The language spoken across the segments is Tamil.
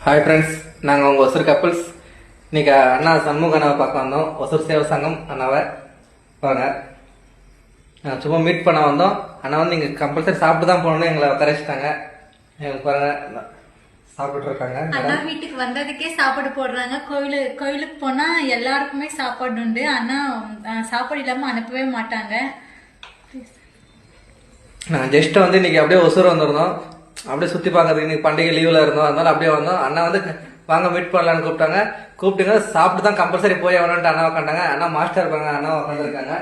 ஹாய் ஃப்ரெண்ட்ஸ், நாங்கள் உங்கள் ஒசூர் கப்பிள்ஸ். இன்னைக்கு அண்ணா சண்முக அண்ணாவை பார்க்க வந்தோம். ஒசூர் சேவை சங்கம் அண்ணாவை வாங்க. சும்மா மீட் பண்ண வந்தோம். அண்ணா வந்து இங்கே கம்பல்சரி சாப்பிட்டு தான் போகணும்னு எங்களை கரைச்சிட்டாங்க. எங்களுக்கு பாருங்க சாப்பிட்டு இருக்காங்க. அண்ணா வீட்டுக்கு வந்ததுக்கே சாப்பாடு போடுறாங்க. கோயிலுக்கு போனா எல்லாருக்குமே சாப்பாடு உண்டு. ஆனா சாப்பாடு இல்லாம அனுப்பவே மாட்டாங்க. நான் ஜஸ்ட் வந்து இன்னைக்கு அப்படியே ஒசூர் வந்திருந்தோம். அப்படியே சுத்தி பார்க்கறதுக்கு இன்னைக்கு பண்டிகை லீவ்ல இருந்தோம். அதனால அப்படியே வந்தோம். அண்ணா வந்து வாங்க மீட் பண்ணலான்னு கூப்பிட்டுங்க. சாப்பிட்டு தான் கம்பல்சரி போய் ஆகணும்ட்டு அண்ணா உட்காண்டாங்க. அண்ணா மாஸ்டர் இருப்பாங்க, அண்ணா உட்காந்துருக்காங்க.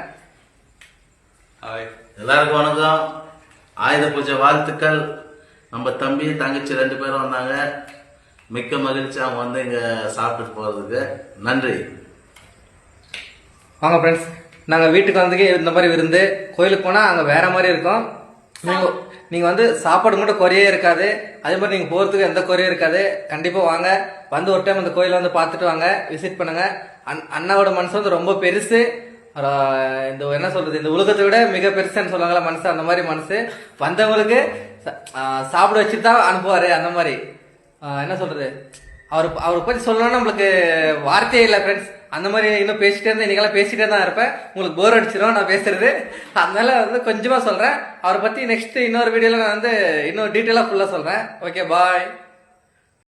எல்லாருக்கும் வணக்கம். ஆயுத பூஜை வாழ்த்துக்கள். நம்ம தம்பி தங்கச்சி 2 பேரும் வந்தாங்க. மிக்க மகிழ்ச்சி அவங்க வந்து இங்க சாப்பிட்டு போறதுக்கு. நன்றி. வாங்க ஃப்ரெண்ட்ஸ், நாங்க வீட்டுக்கு வந்ததுக்கு இந்த மாதிரி விருந்து. கோயிலுக்கு போனா அங்க வேற மாதிரி இருக்கும். நீங்க வந்து சாப்பாடு மட்டும் குறையே இருக்காது. அதே மாதிரி நீங்க போறதுக்கு எந்த குறையும் இருக்காது. கண்டிப்பா வாங்க, வந்து ஒரு டைம் அந்த கோயில வந்து பாத்துட்டு வாங்க, விசிட் பண்ணுங்க. அண்ணாவோட மனசு வந்து ரொம்ப பெருசு. இந்த என்ன சொல்றது, இந்த உலகத்தை விட மிக பெருசுன்னு சொல்லுவாங்களா மனசு, அந்த மாதிரி மனசு. வந்தவங்களுக்கு சாப்பிட வச்சுட்டு தான் அனுப்புவாரு. அந்த மாதிரி என்ன சொல்றது, அவரை பத்தி சொல்லணும்னா நம்மளுக்கு வார்த்தையே இல்லை ஃப்ரெண்ட்ஸ். அந்த மாதிரி இன்னும் பேசிட்டே இருந்தா இன்னைக்கெல்லாம் பேசிட்டே தான் இருப்பேன். உங்களுக்கு போர் அடிச்சிடும் நான் பேசுறது. அதனால வந்து கொஞ்சமா சொல்றேன். அவரை பத்தி நெக்ஸ்ட் இன்னொரு வீடியோல நான் வந்து இன்னும் டீட்டெயிலா ஃபுல்லா சொல்றேன். ஓகே, பாய்.